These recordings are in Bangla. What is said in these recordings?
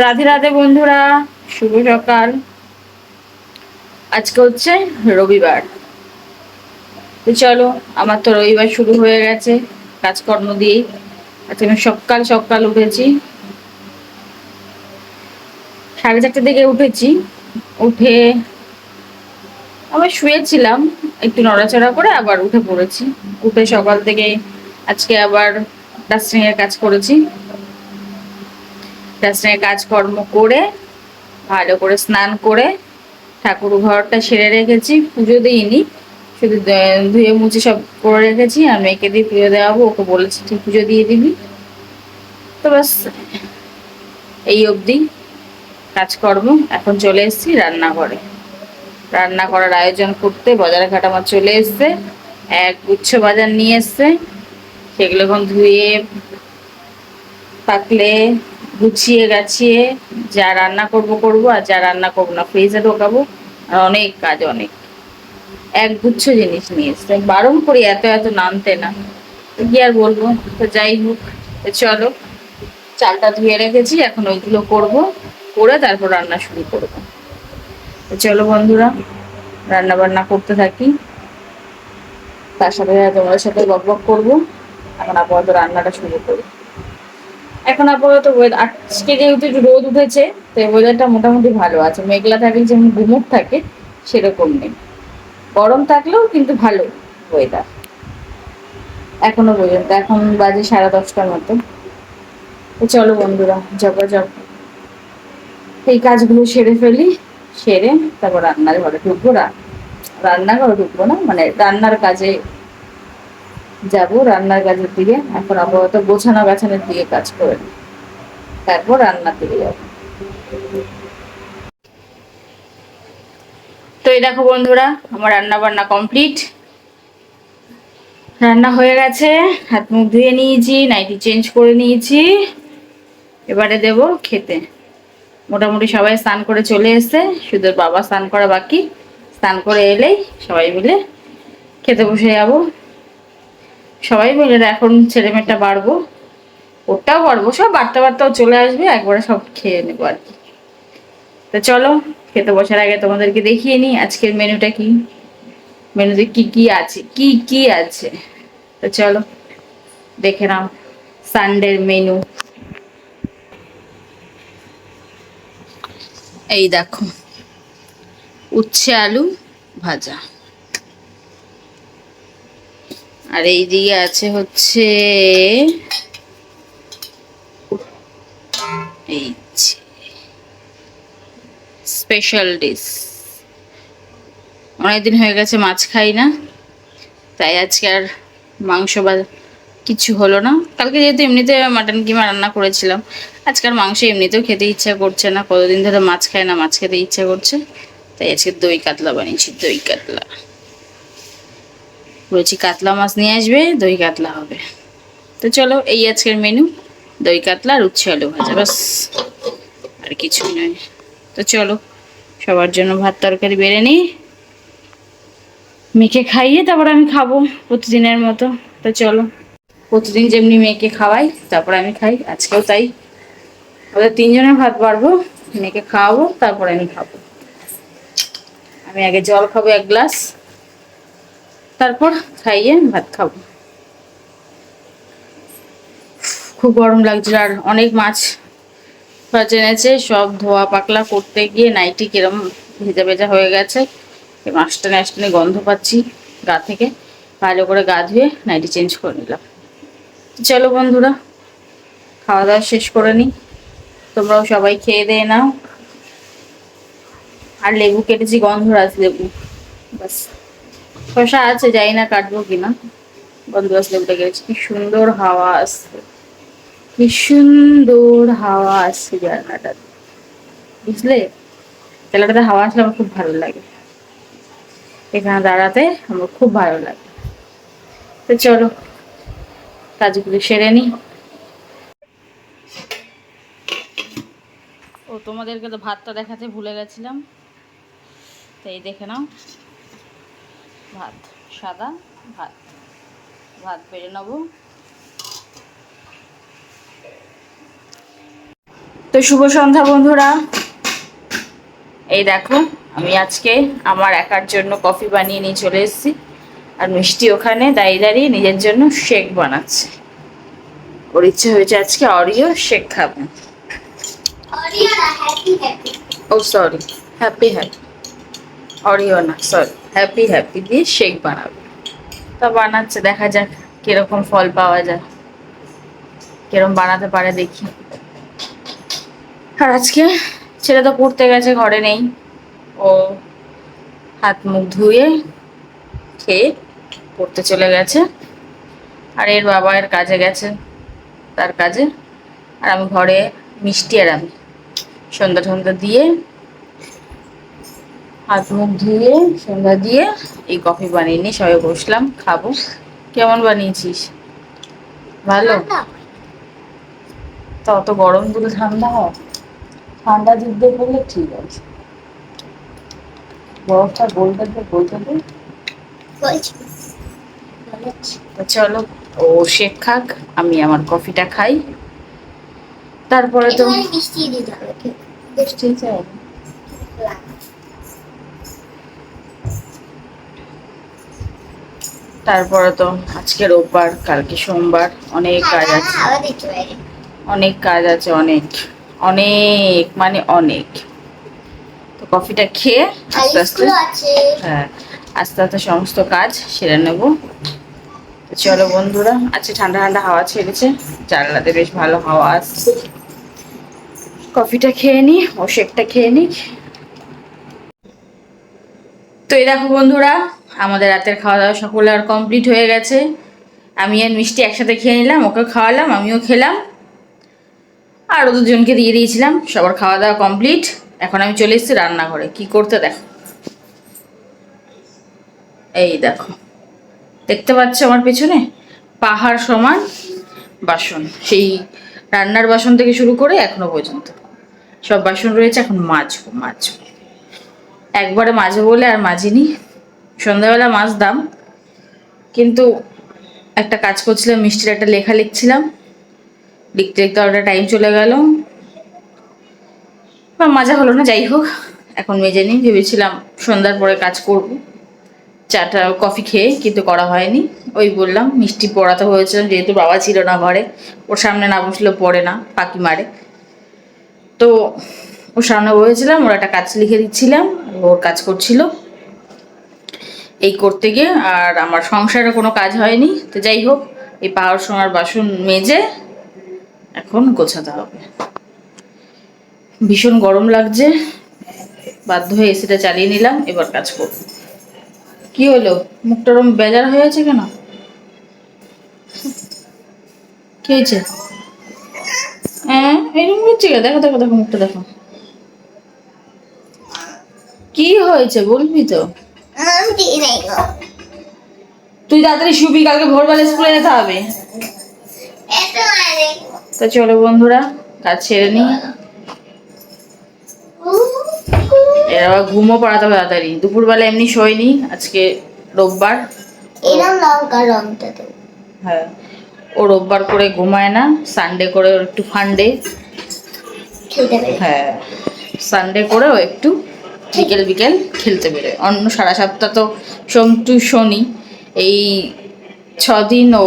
রাধে রাধে বন্ধুরা, শুভ সকাল। আজকে হচ্ছে রবিবার। তো চলো, আমার তো রবিবার শুরু হয়ে গেছে কাজকর্ম দিয়েই। আজকে আমি সকাল সকাল উঠেছি, 4:30 দিকে উঠেছি। উঠে আমি শুয়েছিলাম, একটু নড়াচড়া করে আবার উঠে পড়েছি। উঠে সকাল থেকে আজকে আবার ডাস্টিং এর কাজ করেছি। ডাস্টিং এর কাজকর্ম করে ভালো করে স্নান করে ঠাকুর ঘরটা সেরে রেখেছি। পুজো দিইনি, শুধু ধুয়ে মুছে সব করে রেখেছি। আর মেয়েকে দিয়ে পুজো দেওয়াবো, ওকে বলেছি তুই পুজো দিয়ে দিবি। তো ব্যাস এই অবধি কাজকর্ম। এখন চলে এসেছি রান্নাঘরে, রান্না করার আয়োজন করতে। বাজারে ঘাট আমার চলে এসছে, এক গুচ্ছ বাজার নিয়ে এসছে। সেগুলো এখন ধুয়ে পাকলে গুছিয়ে গাছিয়ে যা রান্না করব করব, আর যা রান্না করবো না ফ্রিজে ঢোকাবো। আর অনেক কাজ, অনেক একগুচ্ছ জিনিস নিয়ে এসছে। বারণ করি এত এত নামতে না, কি আর বলবো। তো যাই হোক, চলো, চালটা ধুয়ে রেখেছি, এখন ওইগুলো করব, করে তারপর রান্না শুরু করব। তো চলো বন্ধুরা, রান্না বান্না করতে থাকি, তার সাথে তোমাদের সাথে বকবক করবো। এখন আপাতত রান্নাটা শুরু করি। এখন আপাতত আজকে যেহেতু একটু রোদ উঠেছে, তো ওয়েদারটা মোটামুটি ভালো আছে। মেঘলা থাকলে যেমন গুমোট থাকে, সেরকম নেই। গরম থাকলেও কিন্তু ভালো ওয়েদার এখনো পর্যন্ত। এখন বাজে 10:30টার মতো। তো চলো বন্ধুরা, ঝপাঝপ এই কাজগুলো সেরে ফেলি। সেরে তারপর রান্নার ঘরে ঢুকবো। রান্নাঘরে ঢুকবো না, মানে রান্নার কাজে যাব, রান্নার কাজের দিকে। এখন আপাতত গোছানো গাছানোর দিকে কাজ করে নিই, তারপর রান্নার দিকে যাবো। তো এই দেখো বন্ধুরা, আমার রান্না বান্না কমপ্লিট। রান্না হয়ে গেছে, হাত মুখ ধুয়ে নিয়েছি, নাইটি চেঞ্জ করে নিয়েছি। এবারে দেব খেতে। মোটামুটি সবাই স্নান করে চলে এসেছে, শুধু বাবা স্নান করা বাকি। স্নান করে এলেই সবাই মিলে খেতে বসে যাবো। সবাই মিলে এখন ছেলে মেয়েটা বাড়বো, ওটাও বাড়বো, সব বাড়তে বাড়তেও চলে আসবে, একবারে সব খেয়ে নেবো আর কি। তো চলো, খেতে বসার আগে তোমাদেরকে দেখিয়ে নিই আজকের মেনুটা কি, মেনুতে কি কি আছে, কি কি আছে। তো চলো দেখে নাও সানডের মেনু। এই দেখো, উচ্ছে আলু ভাজা, আর এই দিকে আছে হচ্ছে এই স্পেশাল ডিশ। অনেকদিন হয়ে গেছে মাছ খাই না, তাই আজকে আর মাংস বা কিছু হলো না। কালকে যেহেতু এমনিতে মাটন কিমা রান্না করেছিলাম, আজকাল মাংস এমনিতেও খেতে ইচ্ছা করছে না। কতদিন ধরে মাছ খায় না, মাছ খেতে ইচ্ছা করছে, তাই আজকে দই কাতলা বানিয়েছি। দই কাতলা বলেছি, কাতলা মাছ নিয়ে আসবে, দই কাতলা হবে। তো চলো, এই আজকের মেনু, দই কাতলা আর উচ্ছে আলু ভাজা, ব্যাস, আর কিছুই নয়। তো চলো, সবার জন্য ভাত তরকারি বেড়ে নিই, মেখে খাইয়ে তারপর আমি খাবো প্রতিদিনের মতো। তো চলো, প্রতিদিন যেমনি মেয়েকে খাওয়াই তারপর আমি খাই, আজকেও তাই। ওদের 3 জনের ভাত বাড়বো, মেয়েকে খাওয়াবো, তারপর আমি খাবো। আমি আগে জল খাবো 1 গ্লাস, তারপর খাইয়ে ভাত খাবো। খুব গরম লাগছিল, আর অনেক মাছ ফাছ এনেছে, সব ধোয়া পাকলা করতে গিয়ে নাইটি কিরম ভেজা ভেজা হয়ে গেছে। মাছটানে আসটানে গন্ধ পাচ্ছি গা থেকে। ভালো করে গা ধুয়ে নাইটি চেঞ্জ করে নিলাম। চলো বন্ধুরা, খাওয়া দাওয়া শেষ করে নিই, তোমরাও সবাই খেয়ে দিয়ে নাও। আর লেবু কেটেছি, গন্ধরাজ লেবু, বাস। শশা আছে, যাই না কাটবো কিনা। গন্ধরাজ লেবুটা কেটেছি। কি সুন্দর হাওয়া আসছে, কি সুন্দর হাওয়া আসছে জানলাটা, বুঝলে? জানলাটাতে হাওয়া আসলে আমার খুব ভালো লাগে, এখানে দাঁড়াতে আমার খুব ভালো লাগে। তো চলো, কাজগুলো সেরে নি। ও, তোমাদেরকে তো ভাতটা দেখাতে ভুলে গেছিলাম, তাই দেখে নাও। ভাত, সাদা ভাত, ভাত বেড়ে নেবো। তো শুভ সন্ধ্যা বন্ধুরা। এই দেখো আমি আজকে আমার একার জন্য কফি বানিয়ে নিয়ে চলে এসেছি, আর মিষ্টি ওখানে দাঁড়িয়ে দাঁড়িয়ে নিজের জন্য শেক বানাচ্ছে। ওর ইচ্ছে হয়েছে আজকে অরিও শেক খাবে। ও সরি, হ্যাপি হ্যাপি, অরিও না সরি, হ্যাপি হ্যাপি দিয়ে শেক বানাবে। তা বানাচ্ছে, দেখা যাক কিরকম ফল পাওয়া যায়, কিরকম বানাতে পারে দেখি। আর আজকে ছেলে তো পড়তে গেছে, ঘরে নেই। ও হাত মুখ ধুয়ে খেয়ে পড়তে চলে গেছে, আর এর বাবা এর কাজে গেছে, তার কাজে। আর আমি ঘরে মিষ্টি আর আমি সন্ধ্যা সন্ধ্যা দিয়ে হাত মুখ ধুয়ে সন্ধ্যা দিয়ে এই কফি বানিয়ে নিয়ে সবাই বসলাম খাবো। কেমন বানিয়েছিস? ভালো? তা অত গরম দুধ ঠান্ডা হয়? ঠান্ডা দুধ দিয়ে করলে ঠিক আছে, বরফটা বলতে দে বলতে দে। চলো ও শেক খাক, আমি আমার কফিটা খাই, তারপরে তো তারপরে তো আজকে রোববার, কালকে সোমবার, অনেক কাজ আছে, অনেক কাজ আছে, অনেক অনেক মানে অনেক। তো কফিটা খেয়ে আস্তে আস্তে, হ্যাঁ আস্তে আস্তে সমস্ত কাজ সেরে নেব। তো চলো বন্ধুরা, আজকে ঠান্ডা ঠান্ডা হাওয়া ছেড়েছে, জানলাতে বেশ ভালো হাওয়া আসছে। কফিটা খেয়ে নি, ও শেকটা খেয়ে নি। তো এই দেখো বন্ধুরা, আমাদের রাতের খাওয়া দাওয়া সকলে আর কমপ্লিট হয়ে গেছে। আমি আর মিষ্টি একসাথে খেয়ে নিলাম, ওকে খাওয়ালাম, আমিও খেলাম, আরও দুজনকে দিয়ে দিয়েছিলাম। সবার খাওয়া দাওয়া কমপ্লিট। এখন আমি চলে এসেছি রান্নাঘরে, কি করতে দেখো। এই দেখো, দেখতে পাচ্ছ আমার পেছনে পাহাড় সমান বাসন, সেই রান্নার বাসন থেকে শুরু করে এখনো পর্যন্ত সব বাসন রয়েছে। এখন মাজবো। একবারে মাজবো বলে আর মাজিনি, সন্ধ্যাবেলা মাজতাম, কিন্তু একটা কাজ করছিলাম, মিষ্টির একটা লেখা লিখছিলাম, লিখতে লিখতে একটা টাইম চলে গেল, বা মাজা হলো না। যাই হোক, এখন মেজে নিই, ভেবেছিলাম সন্ধ্যার পরে কাজ করব চাটা কফি খেয়ে, কিন্তু করা হয়নি। ওই বললাম মিষ্টি পড়াতে হয়েছিল, যেহেতু বাবা ছিল না ঘরে, ওর সামনে না বসলেও পড়ে না, পাকি মারে। তো ওর সামনে বসেছিলাম, ওর একটা কাজ লিখে দিচ্ছিলাম, ওর কাজ করছিল। এই করতে গিয়ে আর আমার সংসারে কোনো কাজ হয়নি। তো যাই হোক, এই পাহাড় সোনার বাসন মেজে এখন গোছাতে হবে। ভীষণ গরম লাগছে, বাধ্য হয়ে এসিটা চালিয়ে নিলাম, এবার কাজ করব। কি হলো, মুখটা ওরম বেজার হয়ে আছে কেন? কি হয়েছে? হ্যাঁ এরকম হচ্ছে কেন? দেখো দেখো দেখো, মুখটা দেখো। কি হয়েছে বলবি তো? তুই তাড়াতাড়ি শুবি, কালকে ভোরবেলা স্কুলে যেতে হবে। তো চলো বন্ধুরা, কাজ ছেড়ে নি। এর আবার ঘুমও পাড়াতে হবে তাড়াতাড়ি, দুপুরবেলা এমনি শোয়নি, আজকে রোববার। হ্যাঁ, ও রোববার করে ঘুমায় না, সানডে করে ওর একটু ফান্ডে। হ্যাঁ, সানডে করে ও একটু বিকেল বিকেল খেলতে বেরোয়। অন্য সারা সপ্তাহ তো সোম টু শনি, এই 6 দিন ও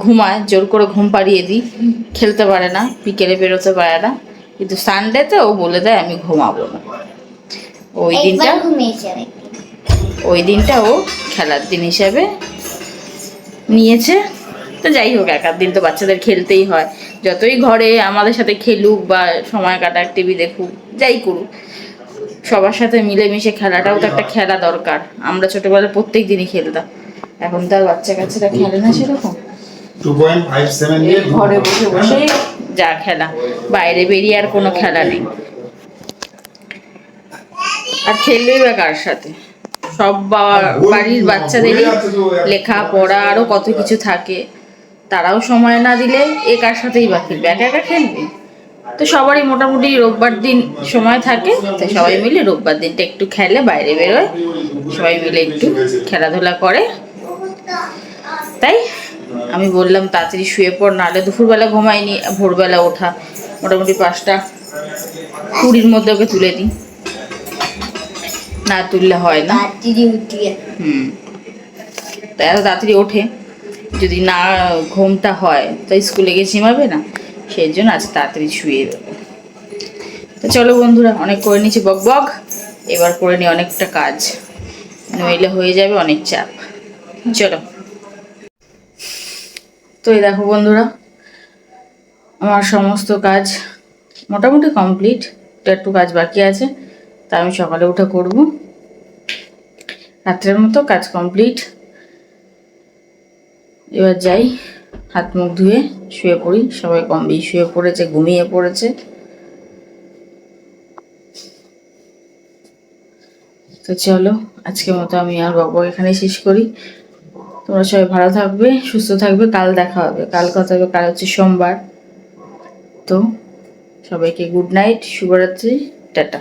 ঘুমায়, জোর করে ঘুম পাড়িয়ে দিই, খেলতে পারে না, বিকেলে বেরোতে পারে না। কিন্তু সানডেতে ও বলে দেয় আমি ঘুমাবো না। ওই দিনটা ও খেলার দিন হিসেবে নিয়েছে। তো যাই হোক, এক আধ দিন তো বাচ্চাদের খেলতেই হয়, যতই ঘরে আমাদের সাথে খেলুক বা সময় কাটাক, টিভি দেখুক, যাই করুক, সবার সাথে মিলেমিশে খেলাটাও তো একটা খেলা দরকার। আমরা ছোটবেলায় প্রত্যেক দিনই খেলতাম, এখন তো আর বাচ্চা কাচ্চারা খেলে না সেরকম। ঘরে বসে বসে যা খেলা, বাইরে বেরিয়ে আর কোনো খেলা নেই। আর খেলবেই বা কার সাথে? সব বাড়ির বাচ্চাদেরই লেখা পড়া আরো কত কিছু থাকে, তারাও সময় না দিলে এ কার সাথেই বা খেলবে, একা একা খেলবে। তো সবারই মোটামুটি রোববার দিন সময় থাকে, তো সবাই মিলে রোববার দিনটা একটু খেলে, বাইরে বেরোয়, সবাই মিলে একটু খেলাধুলা করে। তাই আমি বললাম তাড়াতাড়ি শুয়ে পড়, নাহলে দুপুরবেলা ঘুমাইনি, ভোরবেলা ওঠা, মোটামুটি 5:20 মধ্যে ওকে তুলে দিই, না তুললে হয় না। তাই এত তাড়াতাড়ি ওঠে, যদি না ঘুমটা হয় তাই স্কুলে গিয়ে ঝিমাবে না, সেই জন্য আজ তাড়াতাড়ি শুয়ে দেবো। তো চলো বন্ধুরা, অনেক করে নিচ্ছি বক বক, এবার করে নিই অনেকটা কাজ, নইলে হয়ে যাবে অনেক চাপ। চলো। তো এই দেখো বন্ধুরা, আমার সমস্ত কাজ মোটামুটি কমপ্লিট, একটু কাজ বাকি আছে, তা আমি সকালে উঠে করব। রাত্রের মতো কাজ কমপ্লিট। এবার যাই, হাত মুখ ধুয়ে শুয়ে পড়ি। সবাই কম বেশি শুয়ে পড়েছে, ঘুমিয়ে পড়েছে। তো চলো, আজকের মতো আমি আর বাবা এখানে শেষ করি। তোমরা সবাই ভালো থাকবে, সুস্থ থাকবে। কাল দেখা হবে, কাল কথা হবে, কাল হচ্ছে সোমবার। তো সবাইকে গুড নাইট, শুভরাত্রি, টাটা।